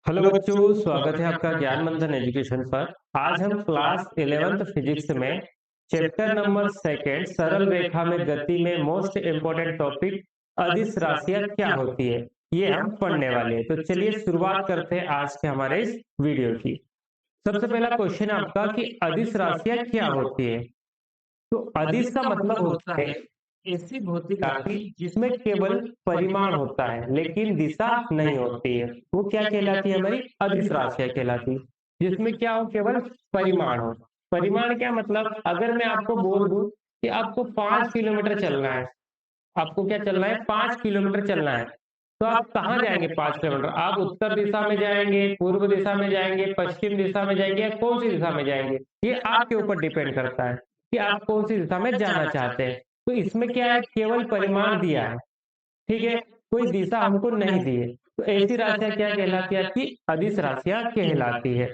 Hello बच्चों, स्वागत है आपका ज्ञान मंथन एजुकेशन पर। आज हम क्लास 11th फिजिक्स में चैप्टर नंबर सेकेंड सरल रेखा में गति में मोस्ट इम्पोर्टेंट टॉपिक अदिश राशियां क्या होती है, ये हम पढ़ने वाले हैं। तो चलिए शुरुआत करते हैं आज के हमारे इस वीडियो की। सबसे पहला क्वेश्चन आपका कि अदिश राशियां क्या होती है। तो अदिश का मतलब होता है ऐसी भौतिक राशि जिसमें केवल परिमाण होता है लेकिन दिशा नहीं होती है, वो क्या कहलाती है, हमारी अदिश राशियां कहलाती है। जिसमें क्या हो, केवल परिमाण हो। परिमाण क्या मतलब, अगर मैं आपको बोल दूं कि आपको 5 किलोमीटर चलना है, आपको क्या चलना है, 5 किलोमीटर चलना है, तो आप कहाँ जाएंगे 5 किलोमीटर? आप उत्तर दिशा में जाएंगे, पूर्व दिशा में जाएंगे, पश्चिम दिशा में जाएंगे, या कौन सी दिशा में जाएंगे? ये आपके ऊपर डिपेंड करता है कि आप कौन सी दिशा में जाना चाहते हैं। तो इसमें क्या है, केवल परिमाण दिया है, ठीक है, कोई दिशा हमको नहीं दी है। तो ऐसी राशियां क्या कहलाती है, आपकी अदिश राशियां कहलाती है।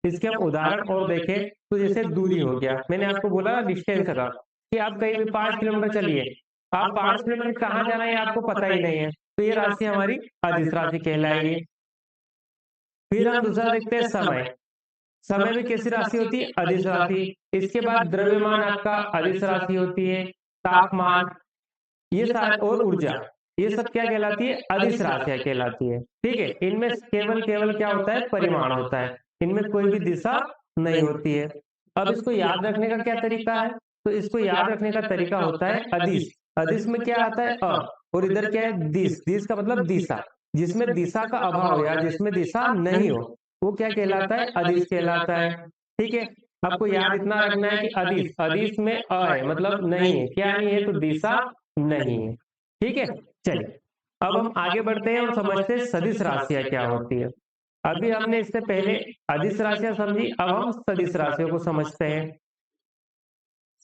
इसके हम उदाहरण और देखें तो जैसे दूरी हो गया, मैंने आपको बोला ना डिस्टेंस का, कि आप कहीं भी 5 किलोमीटर चलिए, आप 5 किलोमीटर कहाँ जाना है आपको पता ही नहीं है, तो ये राशि हमारी अदिश राशि कहलाएगी। फिर हम दूसरा देखते हैं समय। समय भी कैसी राशि होती है, अदिश राशि। इसके बाद द्रव्यमान आपका अदिश राशि होती है। तापमान, ये सारे और ऊर्जा, ये सब क्या कहलाती है, अदिश राशियां कहलाती है। ठीक है, इनमें केवल केवल क्या होता है, परिमाण होता है, इनमें कोई भी दिशा नहीं होती है। अब इसको याद रखने का क्या तरीका है, तो इसको याद रखने का तरीका होता है अदिश। अदिश में क्या आता है, और इधर क्या है, दिश। दिश का मतलब दिशा, जिसमें दिशा का अभाव या जिसमें दिशा नहीं हो, वो क्या कहलाता है, अदिश कहलाता है। ठीक है, आपको याद इतना रखना है कि अदिश, अदिश में है मतलब नहीं है, क्या नहीं है, तो दिशा नहीं है। ठीक है, चलिए अब हम आगे बढ़ते हैं और समझते हैं सदिश राशियां क्या होती है। अभी हमने इससे पहले अदिश राशियां समझी, अब हम सदिश राशियों को समझते हैं।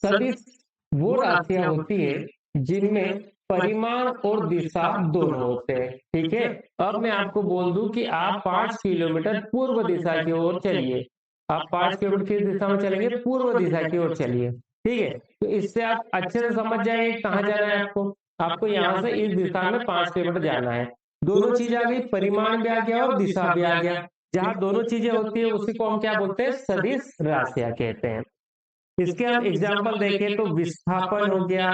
सदिश वो राशियां होती है जिनमें परिमाण और दिशा दोनों होते हैं। ठीक है, अब मैं आपको बोल दूं कि आप 5 किलोमीटर पूर्व दिशा की ओर चलिए, आप 5 किलोमीटर किस दिशा में चलेंगे, पूर्व दिशा की ओर चलिए। ठीक है, तो इससे आप अच्छे से समझ जाएंगे कहाँ जाना है आपको। आपको यहाँ से इस दिशा में 5 किलोमीटर जाना है। दोनों चीज आ गई, परिमाण भी आ गया और दिशा भी आ गया। जहां दोनों चीजें होती है उसी को हम क्या बोलते हैं, सदिश राशियां कहते हैं। इसके हम एग्जाम्पल देखें तो विस्थापन हो गया,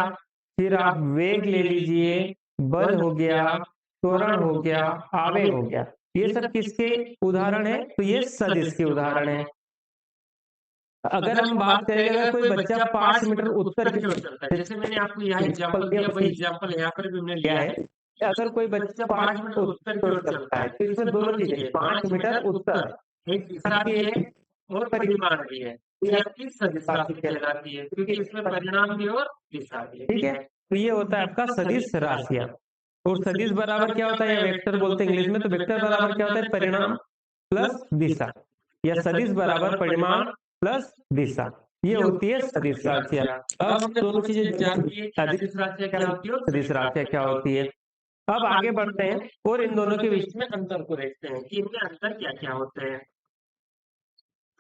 फिर आप वेग ले लीजिए, बल हो गया, त्वरण हो गया, आवेग हो गया। ये सब किसके उदाहरण है, तो ये सदिश के उदाहरण है। अगर हम बात करेंगे, अगर कोई बच्चा 5 मीटर उत्तर की ओर चलता है, जैसे मैंने आपको यहाँ एग्जाम्पल दिया, वही एग्जाम्पल यहाँ पर भी हमने लिया है कि अगर कोई बच्चा 5 मीटर उत्तर की ओर चलता है, तो इसमें दोनों चीजें, 5 मीटर उत्तर, एक दिशा भी है और परिमाण भी है, ये आपकी सदिश राशि कहलाती है, क्योंकि इसमें परिणाम भी और दिशा भी है। ठीक है, तो ये होता है आपका सदिश राशियां। और सदिश बराबर क्या होता है, या वेक्टर बोलते हैं इंग्लिश में, तो वेक्टर बराबर क्या होता है, परिणाम प्लस दिशा, या सदिश बराबर परिमाण प्लस दिशा, ये होती है सदिश राशियां। अब हमने दोनों चीजें जान ली है, सदिश राशियां क्या होती है और सदिश राशियां क्या होती है। अब आगे बढ़ते हैं और इन दोनों के बीच में अंतर को देखते हैं कि इनके अंतर क्या क्या होते हैं।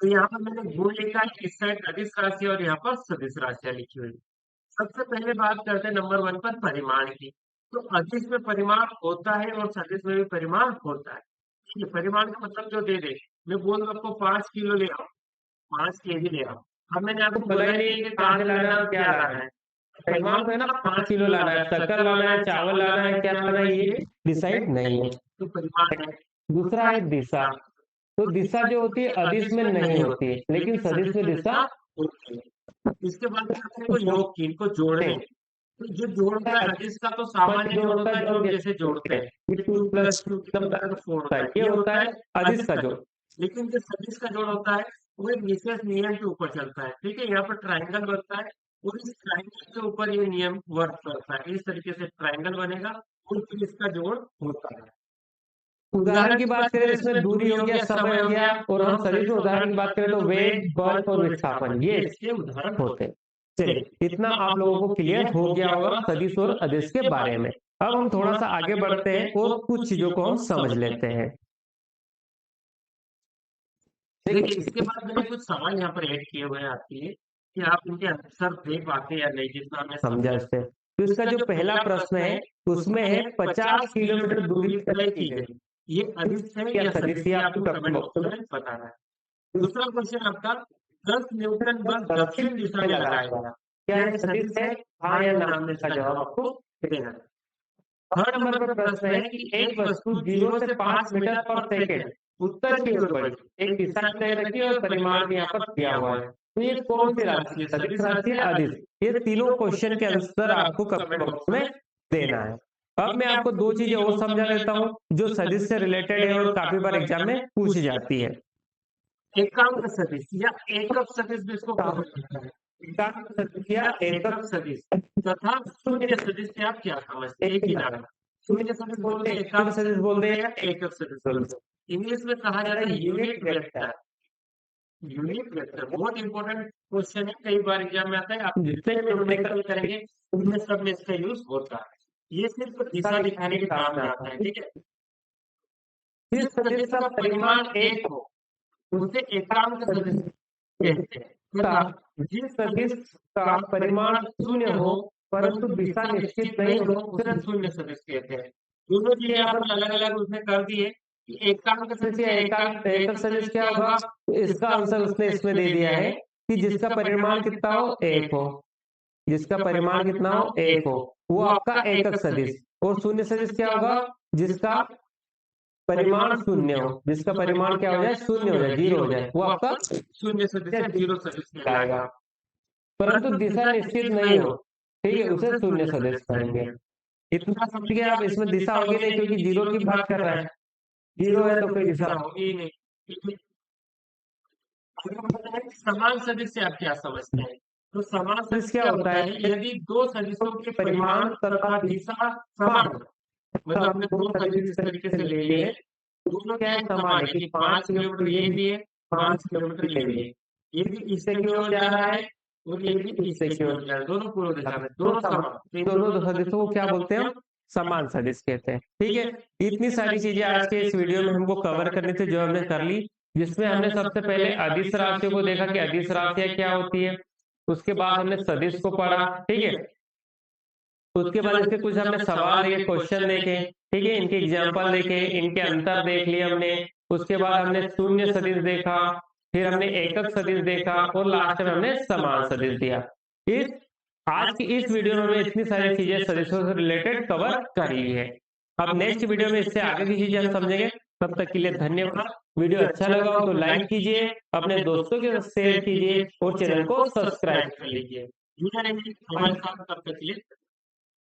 तो यहाँ पर मैंने गुण लिखा है, इस साइड अदिश राशि और यहाँ पर सदिश राशियां लिखी हुई। सबसे पहले बात करते हैं नंबर 1 पर परिमाण की। तो अदिश में परिमाण होता है और सदिश में भी परिमाण होता है। ठीक है, परिमाण का मतलब जो दे दे, मैं बोल रहा आपको 5 किलो ले आओ, 5 केजी ले आओ। अब मैंने आपको बोला ही नहीं कि कहाँ से लाना है और क्या लाना है। परिमाण तो है ना, 5 किलो लाना है, शक्कर लाना है, चावल लाना है, क्या लाना है, ये डिसाइड नहीं है, तो परिमाण है। दूसरा है दिशा। तो दिशा जो होती है अदिश में नहीं होती है, लेकिन सदिश में दिशा होती है। इसके बाद अपने को योग की, इनको जोड़ने, तो जो जोड़ता है अदिश का तो सामान्य जोड़ होता है, जो हम जैसे जोड़ते हैं, ये 2 + 2 = 4 होता है, ये होता है अदिश का जोड़। लेकिन जो सदिश का जोड़ होता है वो एक विशेष नियम के ऊपर चलता है। ठीक है, यहाँ पर ट्राइंगल बनता है और इस ट्राइंगल के ऊपर ये नियम वर्क करता है, इस तरीके से ट्राइंगल बनेगा और फिर इसका जोड़ होता है। उदाहरण की बात करें तो इसमें दूरी हो गया, समय हो गया, और हम सदिश में उदाहरण की बात करें तो वेग, बल और विस्थापन, ये इसके उदाहरण होते हैं। चलिए, इतना आप लोगों को क्लियर हो गया होगा सदिश और अदिश के बारे में। अब हम थोड़ा सा आगे बढ़ते हैं और कुछ चीजों को हम समझ लेते हैं। देखिए, इसके बाद मैंने कुछ सवाल यहाँ पर ऐड किए हुए हैं आपके लिए कि आप इनके आंसर दे पाते हैं या नहीं, जितना हमने समझा इससे। तो इसका जो पहला प्रश्न है उसमें है 50 किलोमीटर दूरी तय की गई, ये अदिश है या सदिश, ये आपको कमेंट बॉक्स में बताना है। दूसरा क्वेश्चन आपका 10 न्यूटन बल दक्षिण दिशा में लगाएगा, क्या ये सदिश है, हाँ या ना में इसका जवाब आपको देना है। थर्ड नंबर पर प्रश्न है कि एक वस्तु 0 से 5 मीटर पर सेकंड उत्तर की ओर बढ़ी, एक दिशा तय रखी और परिमाण भी यहाँ पर दिया हुआ है, तो ये कौन सी राशि है, सदिश राशि है, अदिश। ये तीनों क्वेश्चन के आंसर आपको कमेंट बॉक्स में देना है। अब मैं आपको दो चीजें और समझा देता हूँ जो सदिश से रिलेटेड है और काफी बार एग्जाम में पूछी जाती है। एकांक सदिश या एकक सदिश भी इसको कहा जाता है। एकांक सदिश या एकक सदिश तथा शून्य सदिश से आप क्या समझते हैं, एक ही नाम। शून्य सदिश बोलते हैं, एकांक सदिश बोलते हैं या एकक सदिश बोलते हैं। इंग्लिश में कहा जा रहा है यूनिट वेक्टर। यूनिट वेक्टर बहुत इंपॉर्टेंट क्वेश्चन है, कई बार एग्जाम में आता है। आप जितने न्यूमेरिकल करेंगे उनमें सब में इसका यूज होता है। ये सिर्फ दिशा दिखाने के काम में आता है, ठीक है। जिस सदिश का परिमाण एक हो उसे एकांक सदिश कहते हैं, तथा जिस सदिश का परिमाण शून्य हो परंतु दिशा निश्चित नहीं हो उसे शून्य सदिश कहते हैं। दोनों चीजें यहाँ पर अलग अलग उसने कर दी है कि एकांक सदिश या एकक सदिश क्या होगा, इसका आंसर उसने इसमें दे दिया है कि जिसका परिमाण कितना हो, एक हो, जिसका परिमाण कितना हो, एक हो, वो आपका एकक सदिश। और शून्य सदिश क्या होगा, जिसका परिमाण शून्य हो, जिसका परिमाण क्या हो जाए, शून्य हो जाए, जीरो हो जाए, वो आपका शून्य सदिश या जीरो सदिश कहलाएगा। परंतु दिशा निश्चित नहीं हो, ठीक है, उसे शून्य सदिश कहेंगे। इतना समझ गए आप, इसमें दिशा होगी नहीं क्योंकि जीरो की बात कर रहा है, जीरो है तो कोई दिशा होगी नहीं। समान सदिश से आप क्या समझते हैं, तो समान सदिश क्या होता है, यदि दो सदिशों के परिमाण तथा दिशा समान हो, मतलब हमने दो सदिश इस तरीके से ले लिए, दोनों क्या है, समान है कि 5 किलोमीटर ये भी है, 5 किलोमीटर ये भी है, ये भी इससे की ओर जा रहा है और ये भी इससे की ओर जा रहा है, दोनों पूर्व दिशा में, दोनों समान, दोनों सदिशों को क्या बोलते हैं, समान सदिश कहते हैं। ठीक है, इतनी सारी चीजें आज के इस वीडियो में हमको कवर करनी थी जो हमने कर ली, जिसमें हमने सबसे पहले अदिश राशियों को देखा कि अदिश राशियां क्या होती है, उसके बाद हमने सदिश को पढ़ा, ठीक है, उसके बाद इसके कुछ हमने सवाल देखे, क्वेश्चन देखे, ठीक है, इनके एग्जाम्पल देखे, इनके अंतर देख लिए हमने, उसके बाद हमने शून्य सदिश देखा, फिर हमने एकक सदिश देखा और लास्ट में हमने समान सदिश दिया। इस आज की इस वीडियो में हमने इतनी सारी चीजें सदिशों से रिलेटेड कवर कर ली है। अब नेक्स्ट वीडियो में इससे आगे की चीजें हम समझेंगे। तब तक के लिए धन्यवाद। वीडियो अच्छा लगा हो तो लाइक कीजिए, अपने दोस्तों के साथ शेयर कीजिए और चैनल को सब्सक्राइब कर लीजिए। जुड़े रहिए हमारे साथ, तब तक के लिए।